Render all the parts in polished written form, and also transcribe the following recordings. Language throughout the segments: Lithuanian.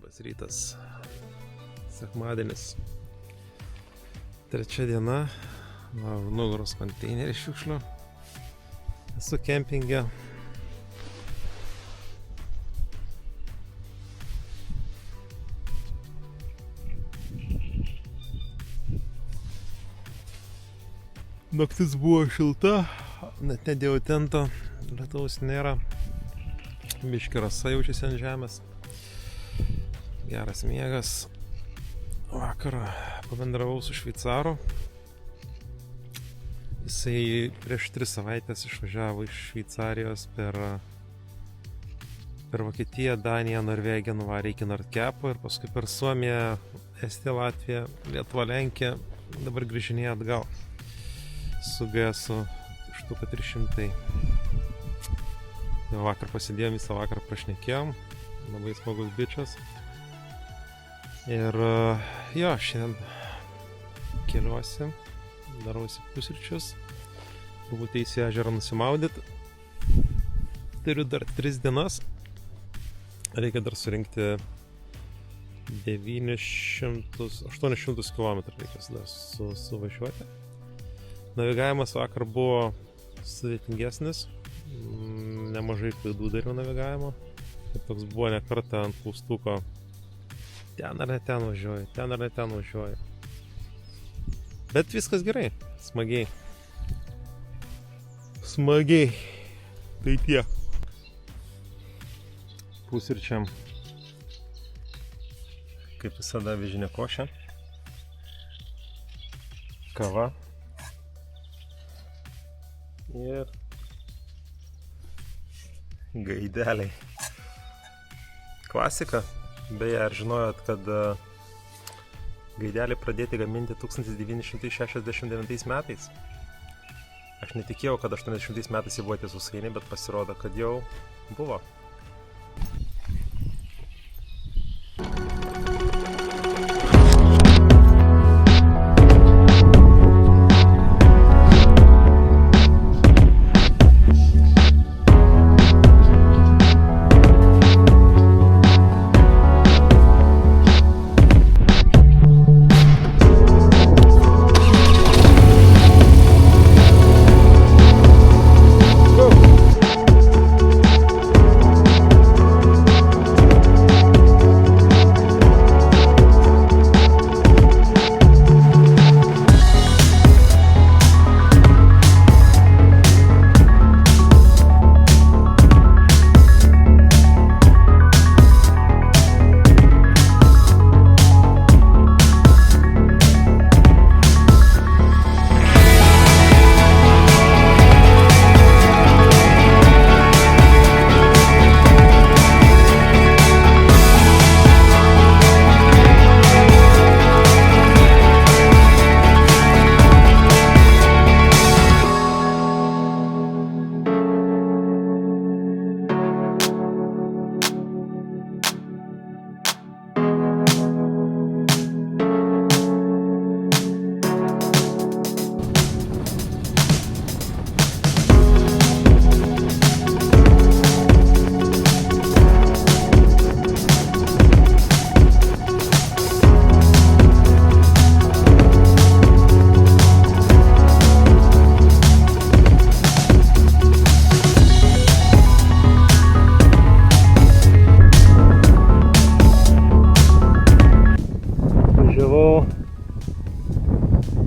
Labas rytas. Sekmadienis. 3 diena. Nugaros konteinerį šiukšlių. Esu kempinge. Naktis buvo šilta, net nedėjau tento, lietaus nėra. Biški rasa jaučiasi ant žemės. Geras miegas. Vakarą pabendravau su šveicaru. Jisai prieš 3 savaitės išvažiavo iš Šveicarijos per Vokietiją, Daniją, Norvegiją, nuvarė iki Nordkepo ir paskui per Suomiją, Estiją, Latviją, Lietuvą, Lenkiją, dabar grįžinėja atgal. Su GS-u štuka 300. Jau vakar pasidėjom, visą vakarą prašnekėjom. Labai smagus bičas. Ir jo, šiandien keliuosi, darausi pusryčius. Turbūt eisiu į ežerą nusimaudyti. Turiu dar 3 dienas. Reikia dar surinkti 800 km reikės dar suvažiuoti. Navigavimas vakar buvo sudėtingesnis, nemažai klaidų dariau navigavimo. Ir toks buvo ne kartą ant klaustuko. Ten ar ne ten važiuoju, ten ar ne ten važiuoju. Bet viskas gerai, smagiai. Smagiai. Tai tiek. Pusryčiam. Kaip visada avižinė košė. Kava. Ir gaideliai. Klasika. Beje, ar žinojot, kad gaideliai pradėti gaminti 1969 metais? Aš netikėjau, kad 80 metais jie buvo tie sausainiai, bet pasirodo, kad jau buvo.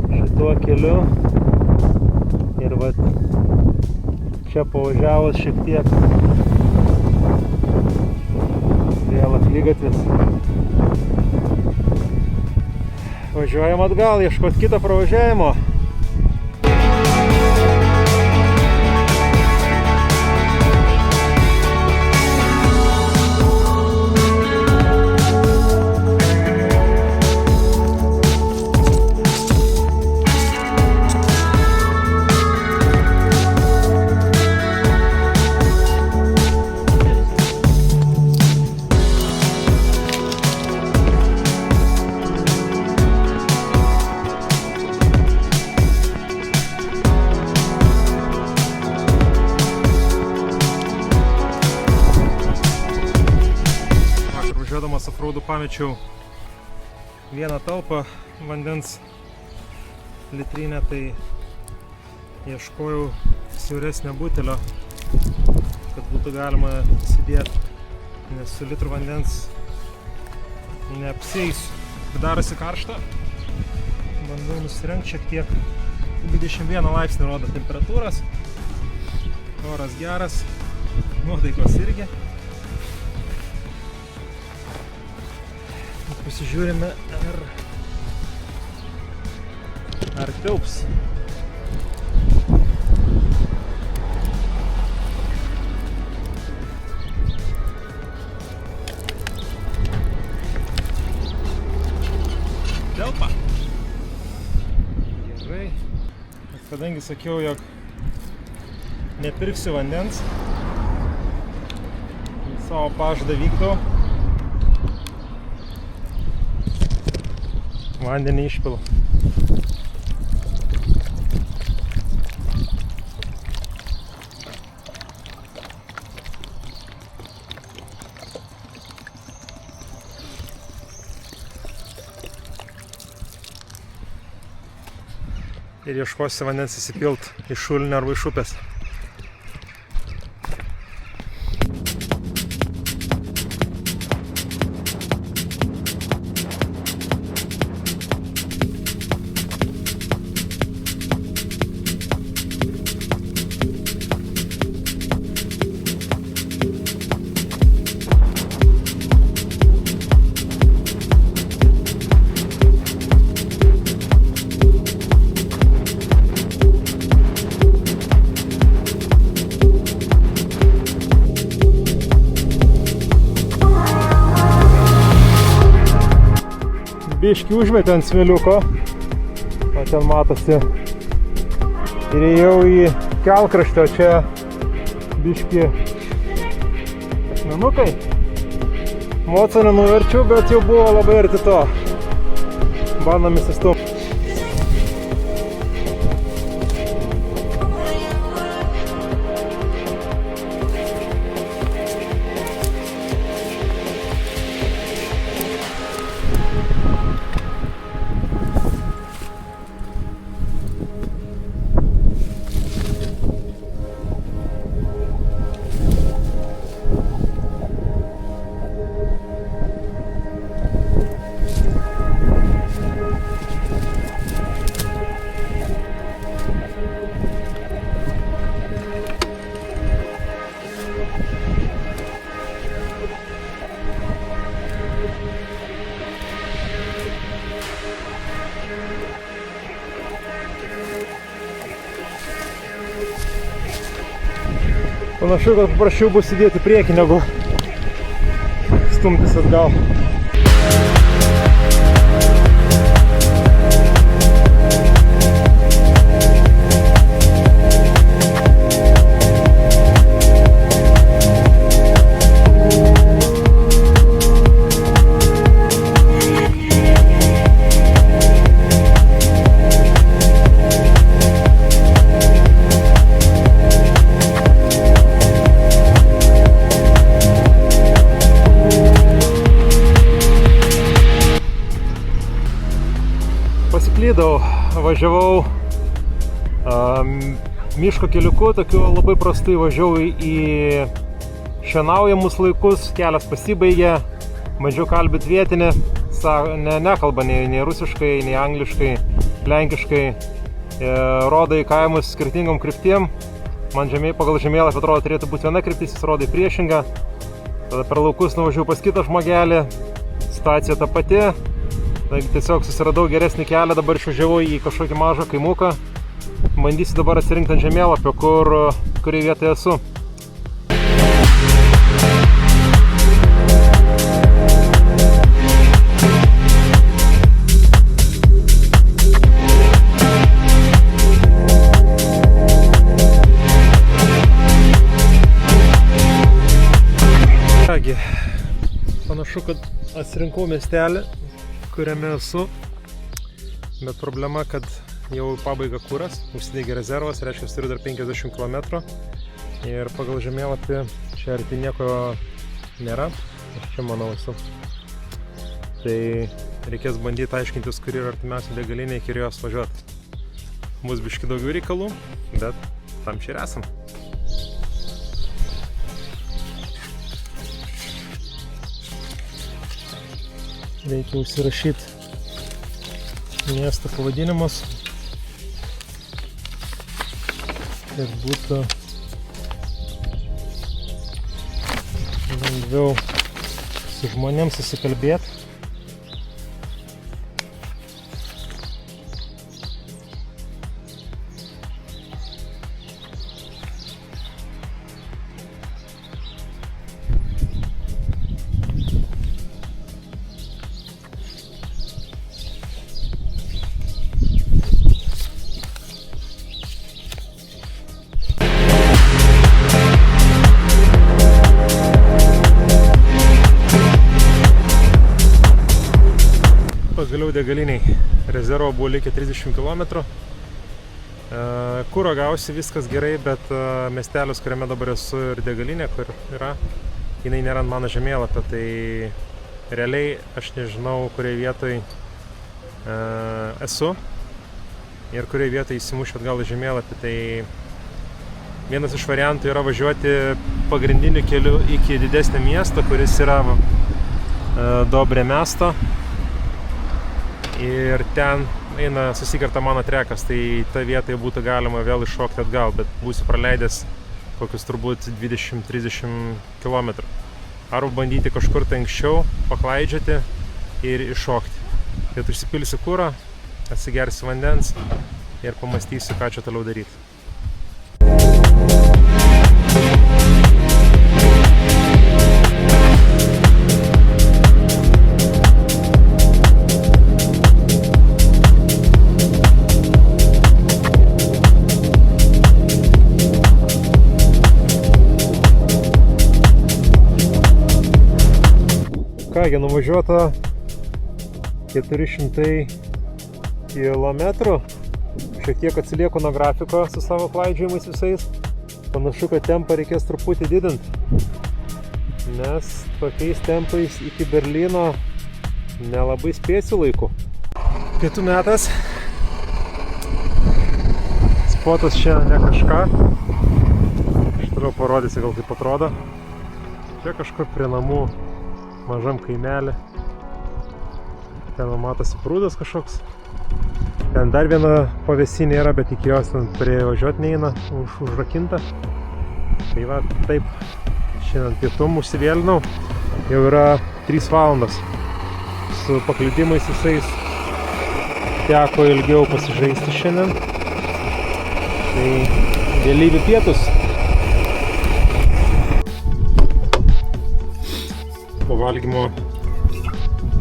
Šituo keliu ir vat čia pavažiavus šiek tiek vėl akligatvis. Važiuojam atgal, ieškot kito pravažiavimo. ofroadų pamečiau vieną talpą vandens litrinę, tai ieškojau siauresnio butelio, kad būtų galima įsidėti, nes su litru vandens neapsieisiu. Darosi karšta, bandau nusirengti šiek tiek, 21 laipsnį rodo temperatūras, oras geras, nuotaikos irgi. Pasižiūrime, ar tilps. Telpa. Gerai. Kadangi sakiau, jog nepirksiu vandens, savo pažadą vykdau. Vandenį išpilu. Ir ieškosiu vandens įsipilt iš šulinio arba iš upės. Biškį užmetė ant smėliuko, o ten matosi, ir ėjau į kelkraštį, o čia biškį akmenukai. Moco nenuverčiau, bet jau buvo labai arti to. Bandom įsistumti. Panašu, kad paprasčiau bus įdėti priekį, negu stumtis atgal. Pasiklydau, važiavau miško keliuku, tokiu labai prastai važiavau į šienaujamus laikus, kelias pasibaigė, bandžiau kalbėti vietinį, nekalba nei rusiškai, nei angliškai, lenkiškai, rodo į kaimus skirtingom kryptim, man pagal žemėlapį atrodo turėtų būti viena kryptis, jis rodo į priešingą, tada per laukus nuvažiavau pas kitą žmogelį, situacija ta pati. Tiesiog susiradau geresnį kelią, dabar išvažiavau į kažkokį mažą kaimuką. Bandysiu dabar atsirinkti ant žemėlapio, kurį vietoje esu. Kągi, panašu, kad atsirinkau miestelį, kuriame esu, bet problema, kad jau pabaiga kuras, užsidegė rezervas, reiškia, turiu dar 50 km ir pagal žemėlapį čia arti nieko nėra, aš čia manau esu. Tai reikės bandyti aiškintis, kur yra artimiausia degalinė, iki jos važiuoti. Bus biški daugiau reikalų, bet tam čia ir esam. Reikia užsirašyti miesto pavadinimus, kad būtų lengviau su žmonėms susikalbėti. Pagaliau degaliniai. Rezervo buvo likę 30 km. Kuro gausi, viskas gerai, bet miestelis, kuriame dabar esu, ir degalinė, kur yra, jinai nėra ant mano žemėlapio, tai realiai aš nežinau, kurioje vietoje esu ir kurioje vietoje įsimušiu atgal į žemėlapį. Tai vienas iš variantų yra važiuoti pagrindiniu keliu iki didesnio miesto, kuris yra Dobre miesto. Ir ten eina, susikerta mano trekas, tai ta vietoje būtų galima vėl iššokti atgal, bet būsiu praleidęs kokius turbūt 20-30 km. Arba bandyti kažkur tai anksčiau paklaidžioti ir iššokti. Bet užsipilsiu kurą, atsigersiu vandens ir pamastysiu, ką čia toliau daryti. Kągi, nuvažiuota 400 km. Šiek tiek atsilieku nuo grafiko su savo klaidžiojimais visais. Panašu, kad tempą reikės truputį didinti, nes tokiais tempais iki Berlyno nelabai spėsiu laiku. Pietų metas. Spotas čia ne kažką. Aš toliau parodysiu, gal kaip atrodo. Čia kažkur prie namų mažam kaimelį. Ten matosi prūdas kažkoks. Ten dar viena pavėsinė yra, bet iki jos ten prie važiuoti neina, užrakinta. Tai va, taip, šiandien pietum užsivėlinau. Jau yra 3 valandos. Su paklydimais visais teko ilgiau pasižaisti šiandien. Tai vėlyvi pietus. Po valgymo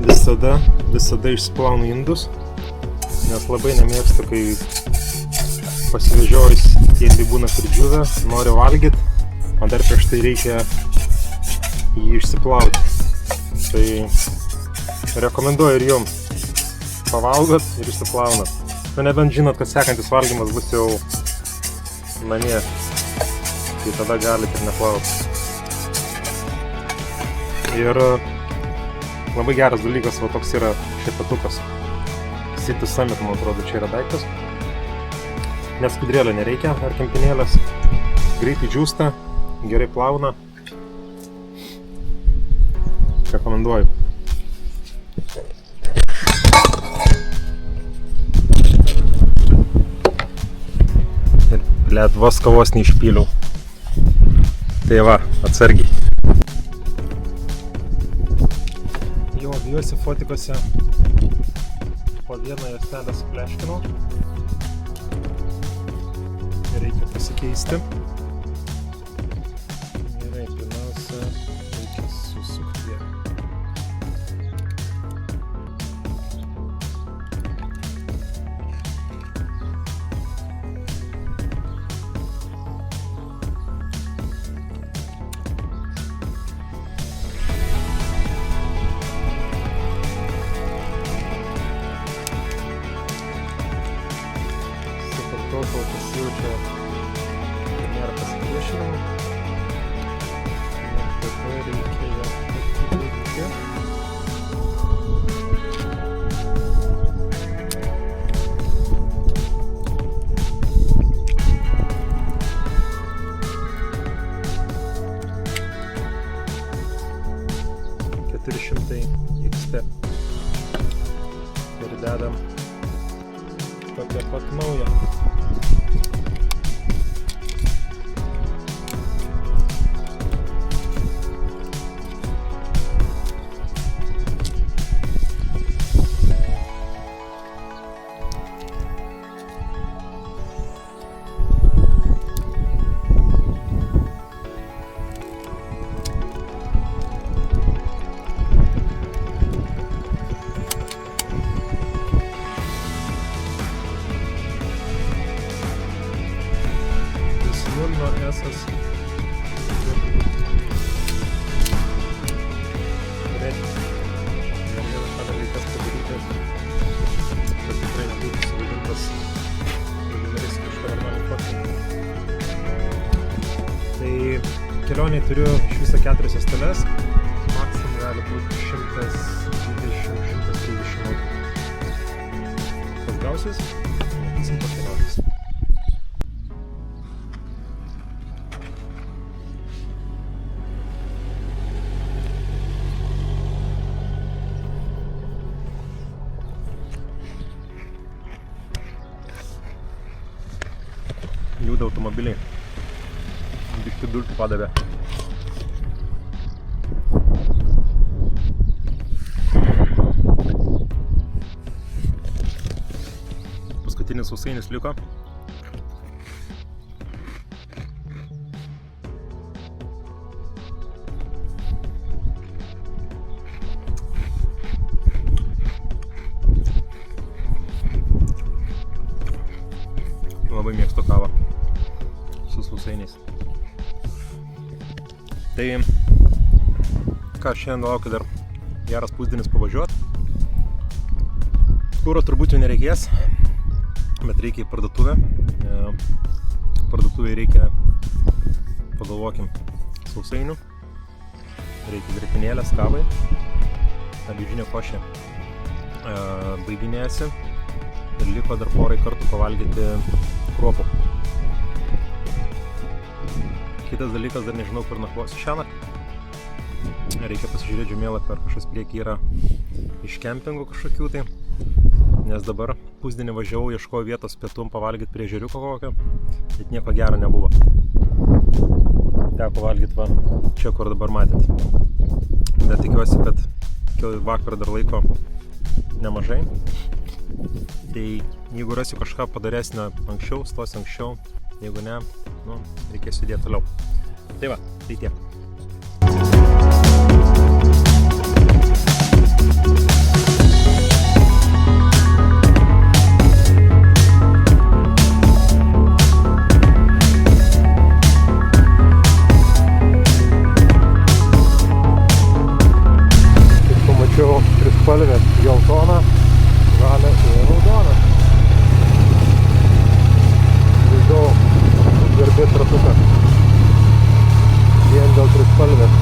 visada išsiplaunu indus, nes labai nemėgstu, kai pasivežiojus tiesiai būna pridžiūvę, noriu valgyti, o dar prieš tai reikia jį išsiplauti. Tai rekomenduoju ir jums pavalgot ir išsiplaunat. Nu, nebent žinot, kad sekantis valgymas bus jau namie, tai tada galite ir neplauti. Ir labai geras dalykas, va toks yra šepetukas. City Summit, man atrodo, čia yra daiktas. Nes skudrėlio nereikia, ar kempinėlės. Greitai džiūsta, gerai plauna. Rekomenduoju. Ir blėt, vos kavos neišpyliau. Tai va, atsargiai. Abiejose fotikose po vieną juostelę supleškinau. Reikia pasikeisti. Gerai, pirmiausia, reikia susukti. Kol pasijaučia, nėra XT. Ir dedam tokią pat naują. Nuo esas turėti. Dar vieną ką dalykas padaryti, kad tikrai nebūtų suvaidintas preliminaris kažką normaliai faktų. Tai kelionėje turiu iš viso 4 juosteles, maksimum gali būti 120-130 eurų. Kas gausis, matysim po kelionės. Juda automobiliai. Biškį dulkių padavė. Paskutinis sausainis liko. Labai mėgstu kavą su sausainiais. Tai ką, šiandien laukiu dar geras pusdienis pavažiuot. Kuro turbūt jau nereikės, bet reikia į parduotuvę. Parduotuvėje reikia, pagalvokim, sausainių, reikia grietinėlės kavai, avižinė košė baiginėjasi ir liko dar porai kartų pavalgyti kruopų. Kitas dalykas, dar nežinau, kur nakvosiu šiąnakt. Reikia pasižiūrėti žemėlapį, ar kažkas prieky yra iš kempingų kažkokių tai. Nes dabar pusdienį važiavau, ieškojau vietos pietum pavalgyti prie ežeriuko kokio, bet nieko gero nebuvo. Teko valgyti va čia, kur dabar matėt. Bet tikiuosi, kad vakar dar laiko nemažai. Tai jeigu rasiu kažką padaresnio anksčiau, stosiu anksčiau, jeigu ne, reikės judėti toliau. Tai va, tai tiek. Kaip pamačiau trispalvę geltoną, žalią ir raudoną. Vaizdau garbės ratuką. Vien dėl trispalvės.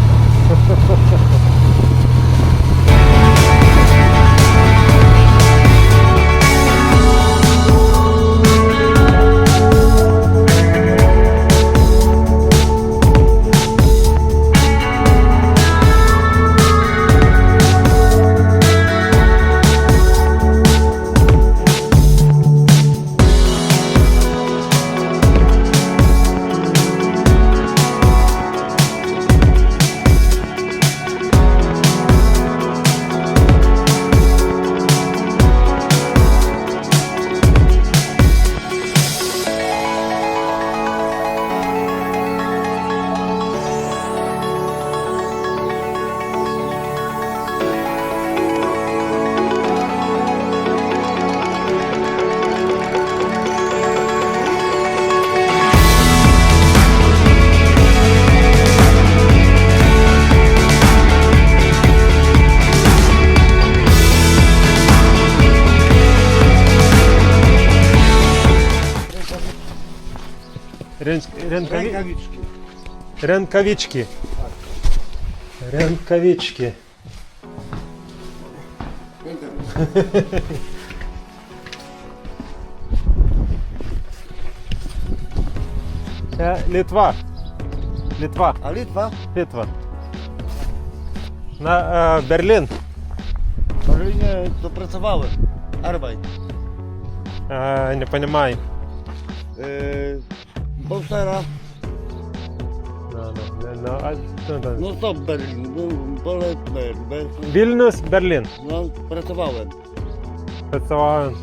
Rękawiczki. Rękawiczki. Litva. Litva. A Litva? Litva. Na, Berlin. Nie, to pracowałem. Arbeit. Nie понимаю. Bolstera, no stop Berlin, Bolet, Berlin. Вільнюс, Берлін. No, pracowałem. Працював.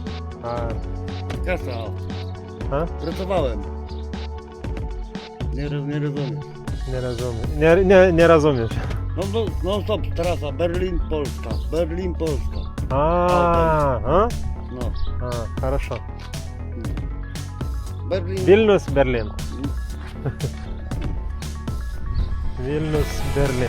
Kasa. А? Pracowałem. Nie rozumiesz. Не розумію. Не розумієш. No stop, trasa Berlin, Polska. Berlin, Polska. А? No. Хорошо. Berlin. Вільнюс, Берлін. Вільнюс, Берлін.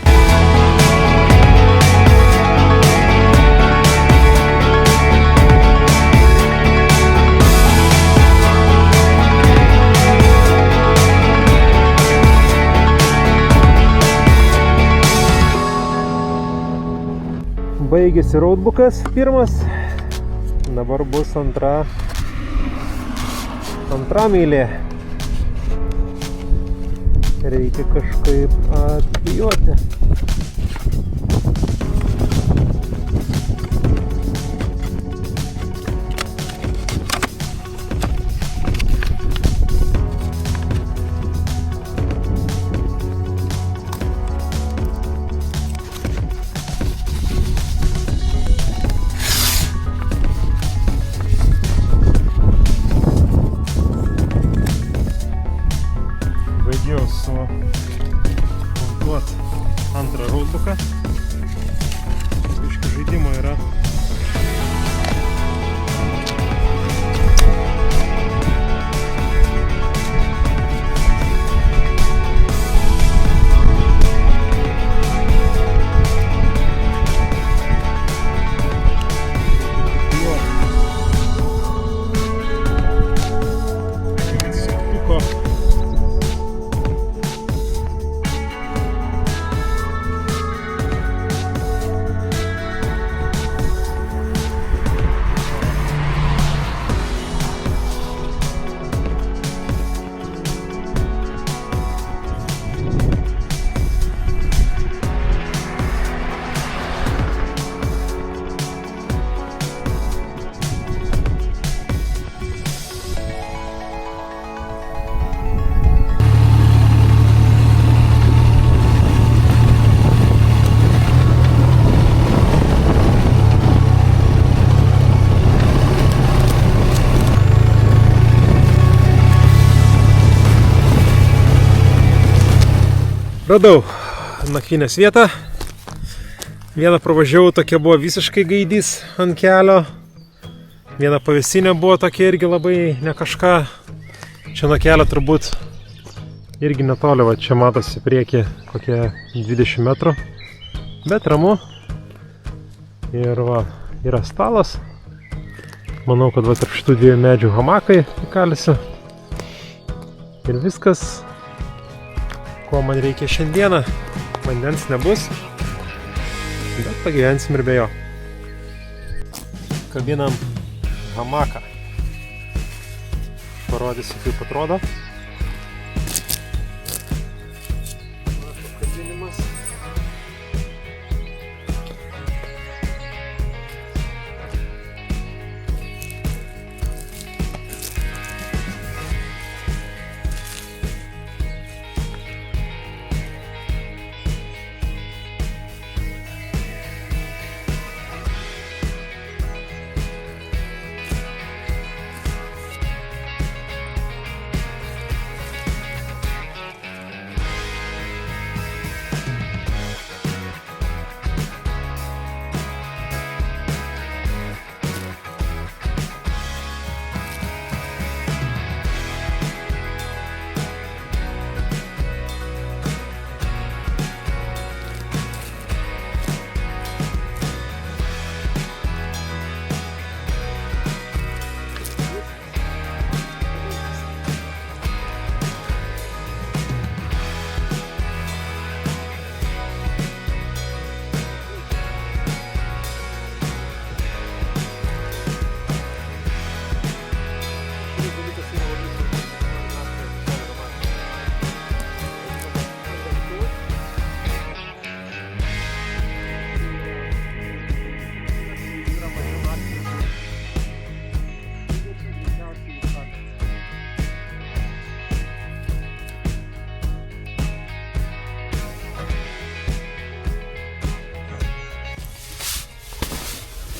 Baigėsi roadbookas pirmas, dabar bus antra mylė. Reikia kažkaip atklijuoti. Baigiau montuoti antrą roadbooką. Biškį žaidimo yra. Radau nakvynės vietą. Vieną pravažiavau, tokia buvo visiškai gaidys ant kelio. Viena pavėsinė buvo tokia irgi labai ne kažką. Čia nuo kelio turbūt irgi netoli, va čia matosi prieki kokie 20 metrų. Bet ramu. Ir va, yra stalas. Manau, kad va tarp šitų dviejų medžių hamakai įkalisiu. Ir viskas. Ko man reikia šiandieną, vandens nebus, bet pagyvensim ir be jo. Kabinam hamaką. Parodysiu, kaip atrodo. Kabinimas.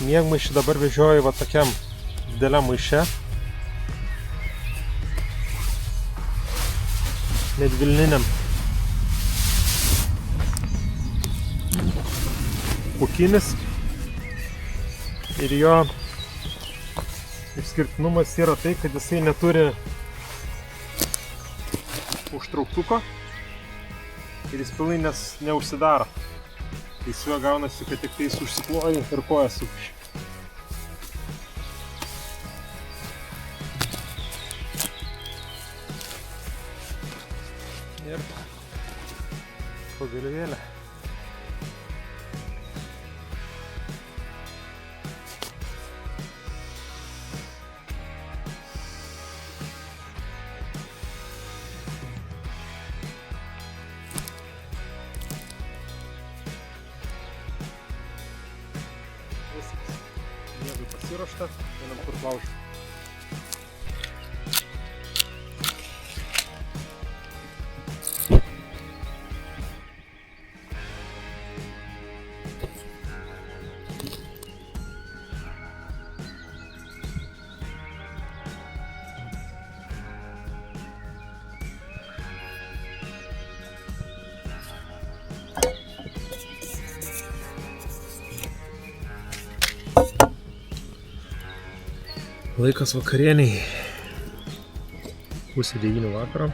Miegmaišį dabar vežioju va tokiam dideliam maiše. Medvilniniam. Pukinis. Ir jo išskirtinumas yra tai, kad jisai neturi užtrauktuko ir jis pilnai neužsidaro. Tai su juo gaunasi, kad tik tais užsikloji ir kojas sukiši. Ir pagalvėlė. Miegui pasiruošta, einam kur laužti. Laikas vakarieniai. 8:30 vakaro.